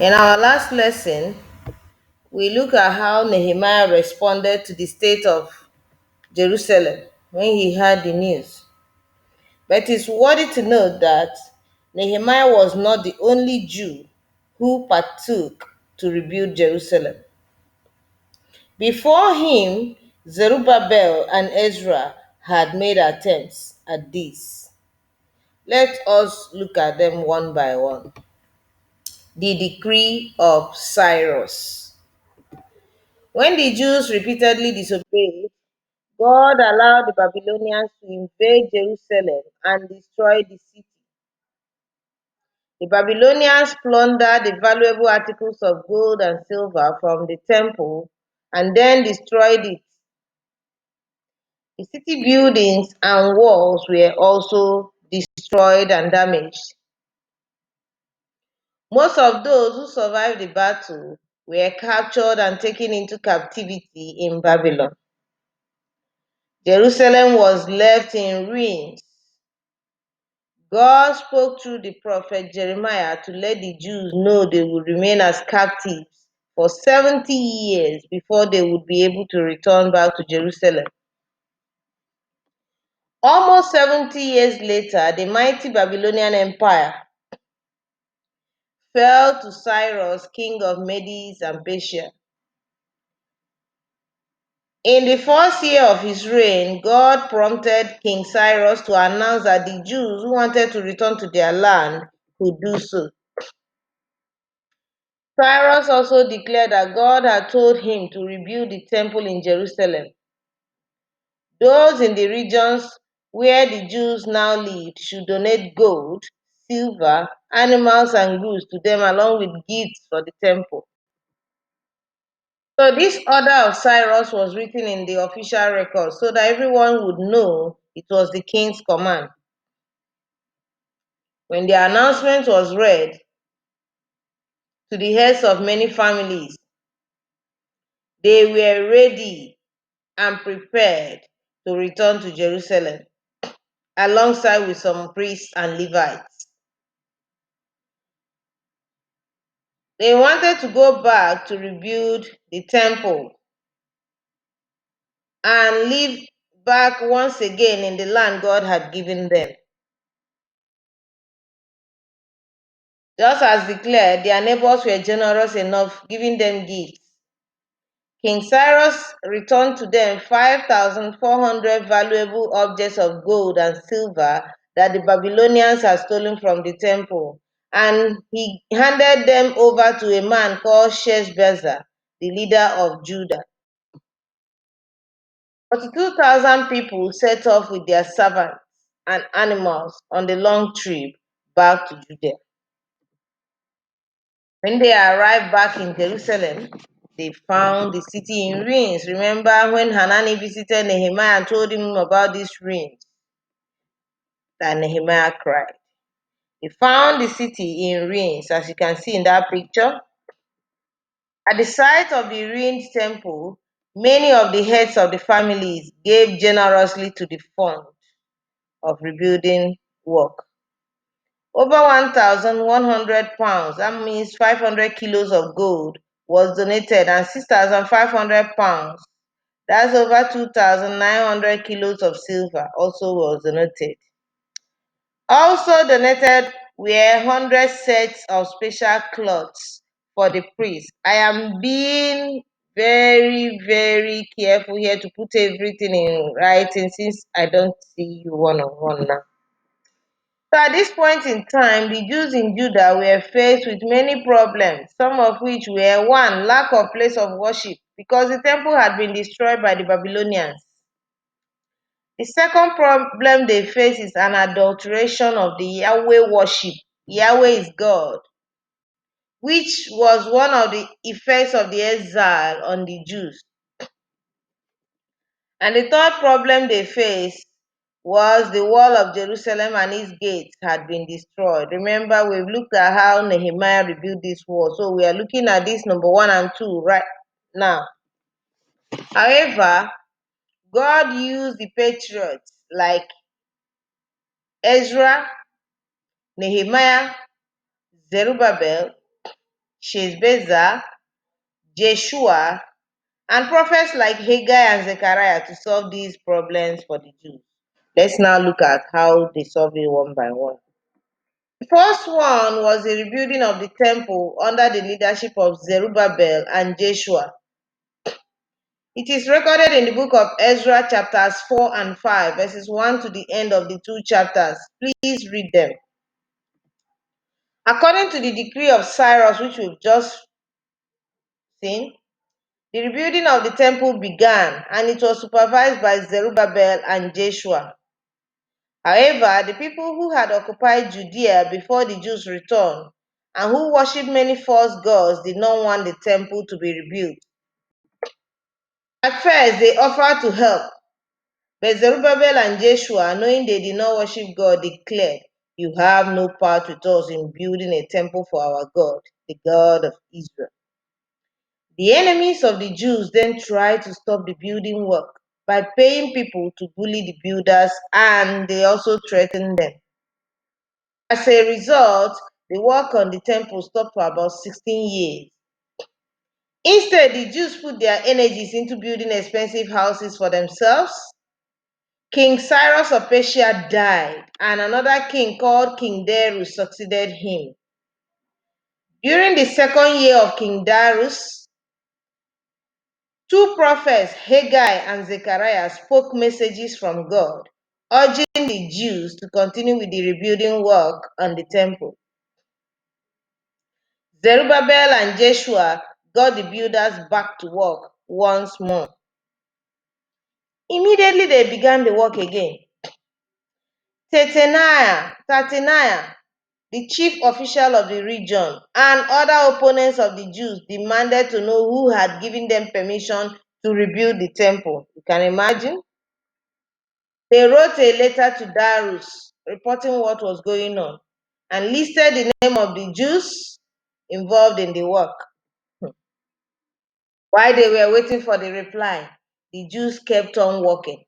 In our last lesson, we look at how Nehemiah responded to the state of Jerusalem when he heard the news. But it's worthy to note that Nehemiah was not the only Jew who partook to rebuild Jerusalem. Before him, Zerubbabel and Ezra had made attempts at this. Let us look at them one by one. The decree of Cyrus. When the Jews repeatedly disobeyed, God allowed the Babylonians to invade Jerusalem and destroy the city. The Babylonians plundered the valuable articles of gold and silver from the temple and then destroyed it. The city buildings and walls were also destroyed and damaged. Most of those who survived the battle were captured and taken into captivity in Babylon. Jerusalem was left in ruins. God spoke through the prophet Jeremiah to let the Jews know they would remain as captives for 70 years before they would be able to return back to Jerusalem. Almost 70 years later, the mighty Babylonian Empire fell to Cyrus, king of Medes and Persia. In the first year of his reign, God prompted King Cyrus to announce that the Jews who wanted to return to their land could do so. Cyrus also declared that God had told him to rebuild the temple in Jerusalem. Those in the regions where the Jews now lived should donate gold, silver, animals, and goods to them along with gifts for the temple. So this order of Cyrus was written in the official record so that everyone would know it was the king's command. When the announcement was read to the heads of many families, they were ready and prepared to return to Jerusalem alongside with some priests and Levites. They wanted to go back to rebuild the temple and live back once again in the land God had given them. Just as declared, their neighbors were generous enough, giving them gifts. King Cyrus returned to them 5,400 valuable objects of gold and silver that the Babylonians had stolen from the temple, and he handed them over to a man called Sheshbazzar, the leader of Judah. 42,000 people set off with their servants and animals on the long trip back to Judea. When they arrived back in Jerusalem, they found the city in ruins. Remember when Hanani visited Nehemiah and told him about these ruins? That Nehemiah cried. He found the city in ruins, as you can see in that picture. At the site of the ruined temple, many of the heads of the families gave generously to the fund of rebuilding work. Over 1,100 pounds, that means 500 kilos of gold, was donated, and 6,500 pounds, that's over 2,900 kilos of silver, also was donated. Also donated were 100 sets of special cloths for the priests. I am being very, very careful here to put everything in writing since I don't see you one on one now. So at this point in time, the Jews in Judah were faced with many problems, some of which were one, lack of place of worship, because the temple had been destroyed by the Babylonians. The second problem they face is an adulteration of the Yahweh worship. Yahweh is God, which was one of the effects of the exile on the Jews. And the third problem they faced was the wall of Jerusalem and its gates had been destroyed. Remember, we've looked at how Nehemiah rebuilt this wall. So we are looking at this number 1 and 2 right now. However, God used the patriots like Ezra, Nehemiah, Zerubbabel, Sheshbazzar, Jeshua, and prophets like Haggai and Zechariah to solve these problems for the Jews. Let's now look at how they solve it one by one. The first one was the rebuilding of the temple under the leadership of Zerubbabel and Joshua. It is recorded in the book of Ezra, chapters 4 and 5, verses 1 to the end of the two chapters. Please read them. According to the decree of Cyrus, which we've just seen, the rebuilding of the temple began, and it was supervised by Zerubbabel and Joshua. However, the people who had occupied Judea before the Jews returned and who worshipped many false gods did not want the temple to be rebuilt. At first, they offered to help, but Zerubbabel and Joshua, knowing they did not worship God, declared, "You have no part with us in building a temple for our God, the God of Israel." The enemies of the Jews then tried to stop the building work by paying people to bully the builders, and they also threatened them. As a result, the work on the temple stopped for about 16 years. Instead, the Jews put their energies into building expensive houses for themselves. King Cyrus of Persia died, and another king called King Darius succeeded him. During the second year of King Darius, two prophets, Haggai and Zechariah, spoke messages from God, urging the Jews to continue with the rebuilding work on the temple. Zerubbabel and Joshua got the builders back to work once more. Immediately they began the work again. Tattaniah, the chief official of the region, and other opponents of the Jews demanded to know who had given them permission to rebuild the temple. You can imagine? They wrote a letter to Darius reporting what was going on and listed the name of the Jews involved in the work. While they were waiting for the reply, the Jews kept on working.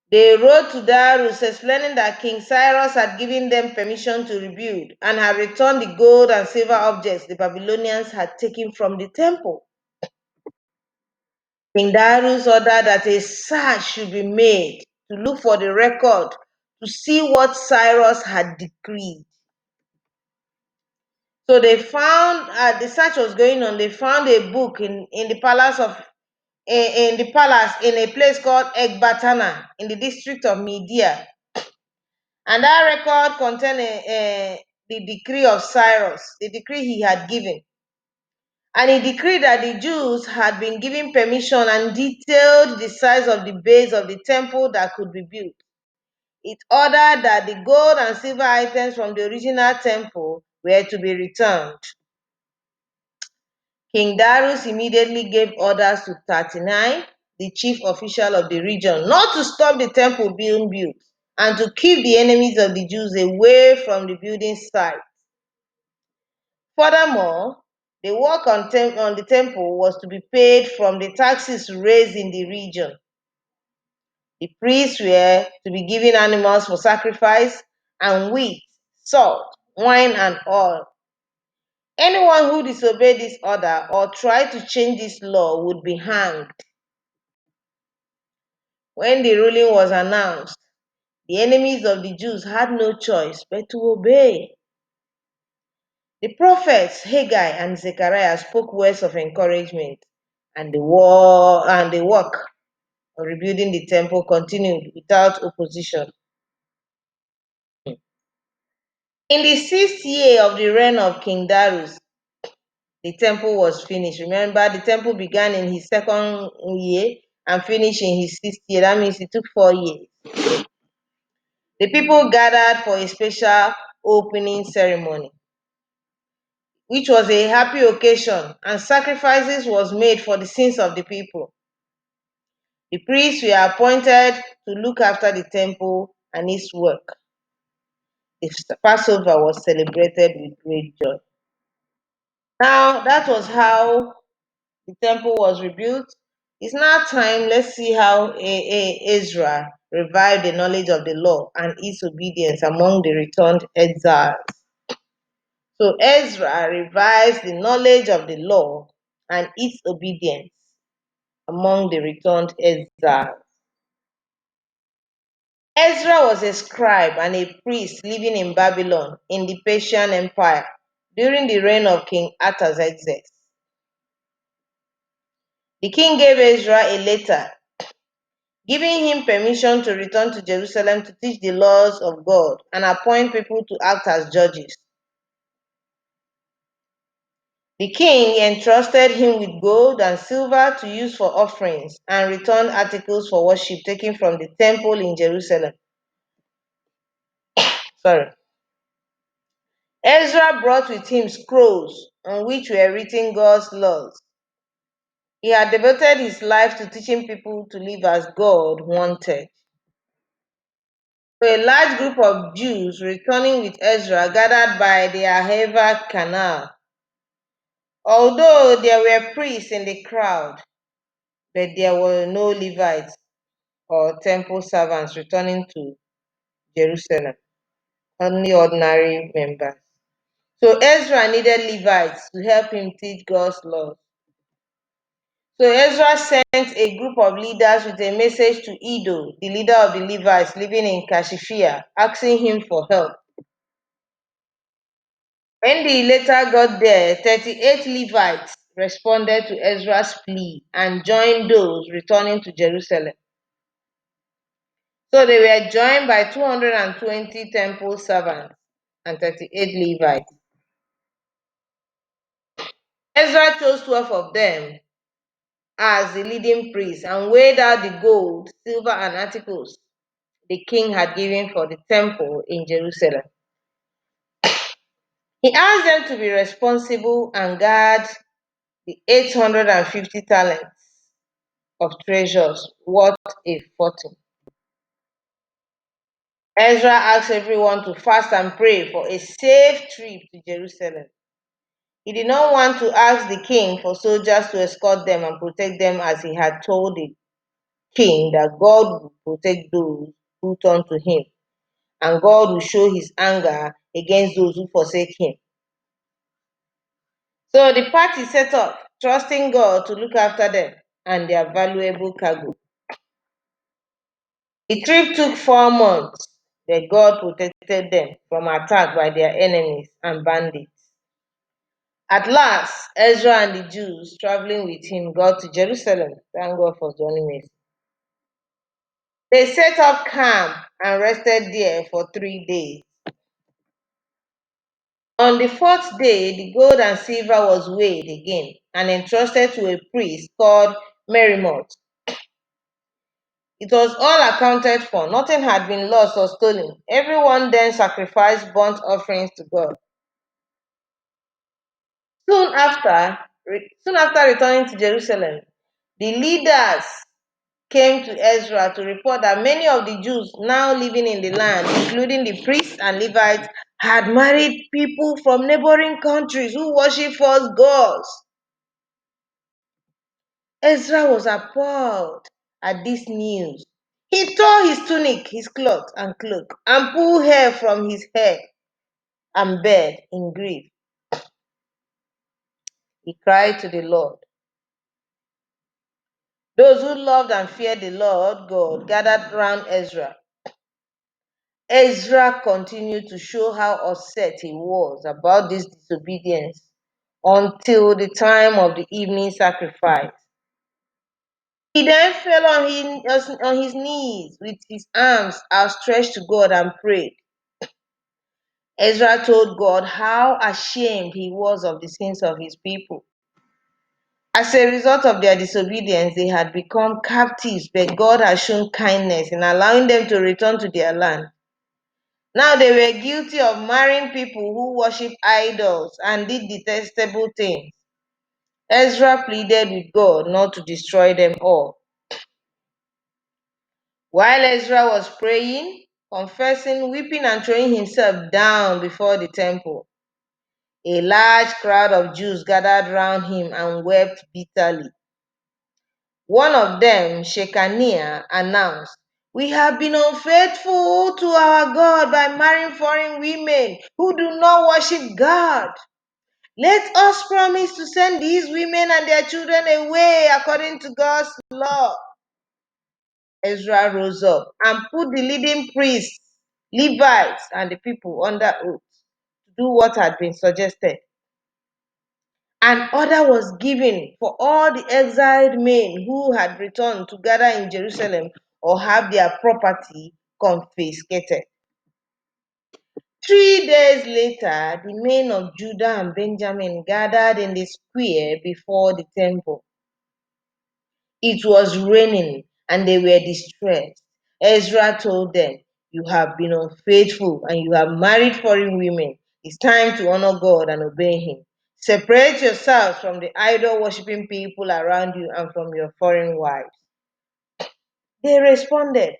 They wrote to Darius explaining that King Cyrus had given them permission to rebuild and had returned the gold and silver objects the Babylonians had taken from the temple. King Darius ordered that a search should be made to look for the record to see what Cyrus had decreed. So they found, the search was going on, they found a book in the palace in a place called Ecbatana in the district of Media. And that record contained the decree of Cyrus, the decree he had given. And he decreed that the Jews had been given permission and detailed the size of the base of the temple that could be built. It ordered that the gold and silver items from the original temple were to be returned. King Darius immediately gave orders to Tattaniah, the chief official of the region, not to stop the temple being built and to keep the enemies of the Jews away from the building site. Furthermore, the work on the temple was to be paid from the taxes raised in the region. The priests were to be given animals for sacrifice and wheat, salt, wine, and oil. Anyone who disobeyed this order or tried to change this law would be hanged. When the ruling was announced, the enemies of the Jews had no choice but to obey. The prophets Haggai and Zechariah spoke words of encouragement, and the work of rebuilding the temple continued without opposition. In the 6th year of the reign of King Darius, the temple was finished. Remember, the temple began in his second year and finished in his 6th year. That means it took 4 years. The people gathered for a special opening ceremony, which was a happy occasion, and sacrifices was made for the sins of the people. The priests were appointed to look after the temple and its work. The Passover was celebrated with great joy. Now, that was how the temple was rebuilt. It's now time, let's see how Ezra revived the knowledge of the law and its obedience among the returned exiles. So Ezra revised the knowledge of the law and its obedience among the returned exiles. Ezra was a scribe and a priest living in Babylon in the Persian Empire during the reign of King Artaxerxes. The king gave Ezra a letter giving him permission to return to Jerusalem to teach the laws of God and appoint people to act as judges. The king entrusted him with gold and silver to use for offerings and returned articles for worship taken from the temple in Jerusalem. Sorry. Ezra brought with him scrolls on which were written God's laws. He had devoted his life to teaching people to live as God wanted. So a large group of Jews returning with Ezra gathered by the Ahava Canal. Although there were priests in the crowd, but there were no Levites or temple servants returning to Jerusalem, only ordinary members. So Ezra needed Levites to help him teach God's laws. So Ezra sent a group of leaders with a message to Iddo, the leader of the Levites living in Kashiphia, asking him for help. When the letter got there, 38 Levites responded to Ezra's plea and joined those returning to Jerusalem. So they were joined by 220 temple servants and 38 Levites. Ezra chose 12 of them as the leading priests and weighed out the gold, silver, and articles the king had given for the temple in Jerusalem. He asked them to be responsible and guard the 850 talents of treasures worth a fortune. Ezra asked everyone to fast and pray for a safe trip to Jerusalem. He did not want to ask the king for soldiers to escort them and protect them as he had told the king that God would protect those who turn to him, and God will show his anger against those who forsake him. So the party set up, trusting God to look after them and their valuable cargo. The trip took 4 months, but God protected them from attack by their enemies and bandits. At last, Ezra and the Jews traveling with him got to Jerusalem. Thank God for Johnny Mercy. They set up camp and rested there for 3 days. On the fourth day, the gold and silver was weighed again and entrusted to a priest called Merimoth. It was all accounted for. Nothing had been lost or stolen. Everyone then sacrificed burnt offerings to God. Soon after returning to Jerusalem, the leaders came to Ezra to report that many of the Jews now living in the land, including the priests and Levites, had married people from neighboring countries who worship false gods. Ezra was appalled at this news. He tore his tunic, his cloth, and cloak, and pulled hair from his head and bed in grief. He cried to the Lord. Those who loved and feared the Lord God gathered round Ezra. Ezra continued to show how upset he was about this disobedience until the time of the evening sacrifice. He then fell on his knees with his arms outstretched to God and prayed. Ezra told God how ashamed he was of the sins of his people. As a result of their disobedience, they had become captives, but God had shown kindness in allowing them to return to their land. Now they were guilty of marrying people who worship idols and did detestable things. Ezra pleaded with God not to destroy them all. While Ezra was praying, confessing, weeping, and throwing himself down before the temple, a large crowd of Jews gathered round him and wept bitterly. One of them, Shechaniah, announced, We have been unfaithful to our God by marrying foreign women who do not worship God. Let us promise to send these women and their children away according to God's law. Ezra rose up and put the leading priests, Levites, and the people under oath to do what had been suggested. An order was given for all the exiled men who had returned to gather in Jerusalem or have their property confiscated. 3 days later, the men of Judah and Benjamin gathered in the square before the temple. It was raining and they were distressed. Ezra told them, "You have been unfaithful and you have married foreign women. It's time to honor God and obey Him. Separate yourselves from the idol worshipping people around you and from your foreign wives." They responded,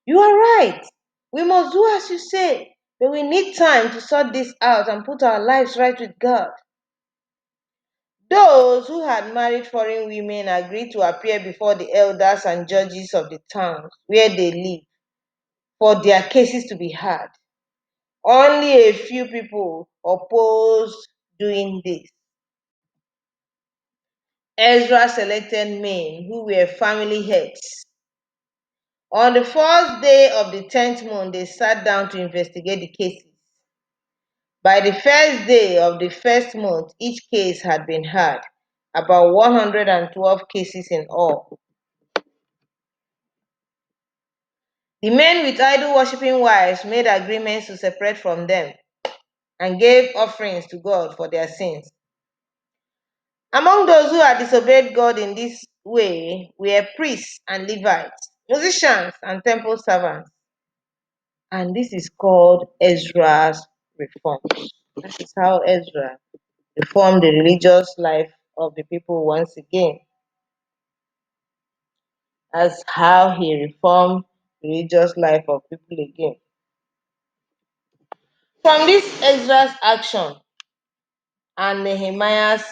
"You are right. We must do as you say, but we need time to sort this out and put our lives right with God." Those who had married foreign women agreed to appear before the elders and judges of the towns where they lived for their cases to be heard. Only a few people opposed doing this. Ezra selected men who were family heads. On the first day of the 10th month, they sat down to investigate the cases. By the first day of the first month, each case had been heard, about 112 cases in all. The men with idol worshipping wives made agreements to separate from them and gave offerings to God for their sins. Among those who had disobeyed God in this way were priests and Levites, musicians and temple servants. And this is called Ezra's reforms. That is how Ezra reformed the religious life of the people once again. That's how he reformed the religious life of people again. From this Ezra's action and Nehemiah's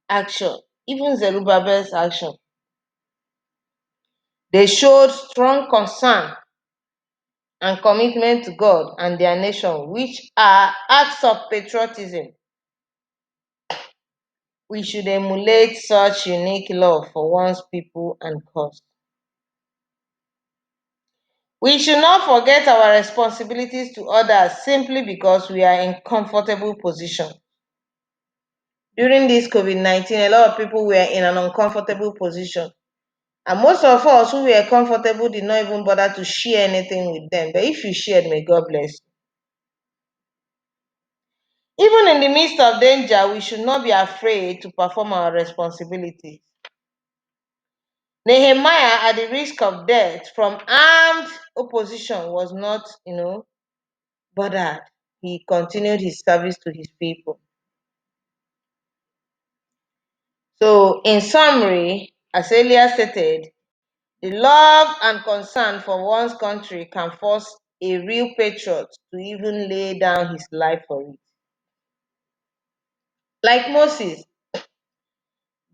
action, even Zerubbabel's action, they showed strong concern and commitment to God and their nation, which are acts of patriotism. We should emulate such unique love for one's people and cause. We should not forget our responsibilities to others simply because we are in comfortable position. During this COVID-19, a lot of people were in an uncomfortable position. And most of us who were comfortable did not even bother to share anything with them. But if you shared, may God bless you. Even in the midst of danger, we should not be afraid to perform our responsibilities. Nehemiah, at the risk of death from armed opposition, was not, bothered. He continued his service to his people. So, in summary, as earlier stated, the love and concern for one's country can force a real patriot to even lay down his life for it. Like Moses,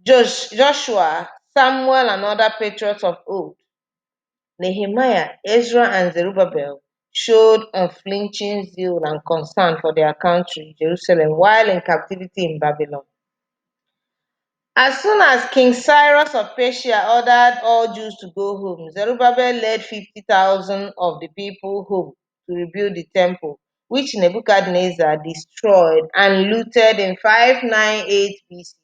Joshua, Samuel, and other patriots of old, Nehemiah, Ezra, and Zerubbabel showed unflinching zeal and concern for their country, Jerusalem, while in captivity in Babylon. As soon as King Cyrus of Persia ordered all Jews to go home, Zerubbabel led 50,000 of the people home to rebuild the temple, which Nebuchadnezzar destroyed and looted in 598 BC.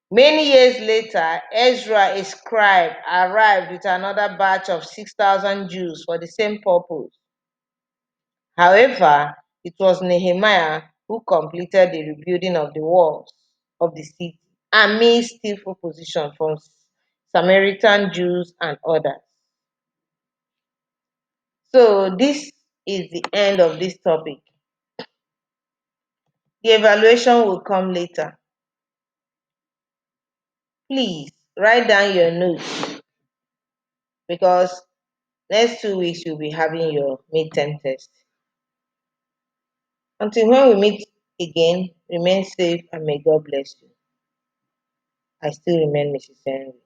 Many years later, Ezra, a scribe, arrived with another batch of 6,000 Jews for the same purpose. However, it was Nehemiah who completed the rebuilding of the walls of the city amid stiff opposition from Samaritan Jews and others. So, this is the end of this topic. The evaluation will come later. Please write down your notes because next 2 weeks you'll be having your midterm test. Until when we meet again, remain safe and may God bless you. I still remain Mrs. Henry.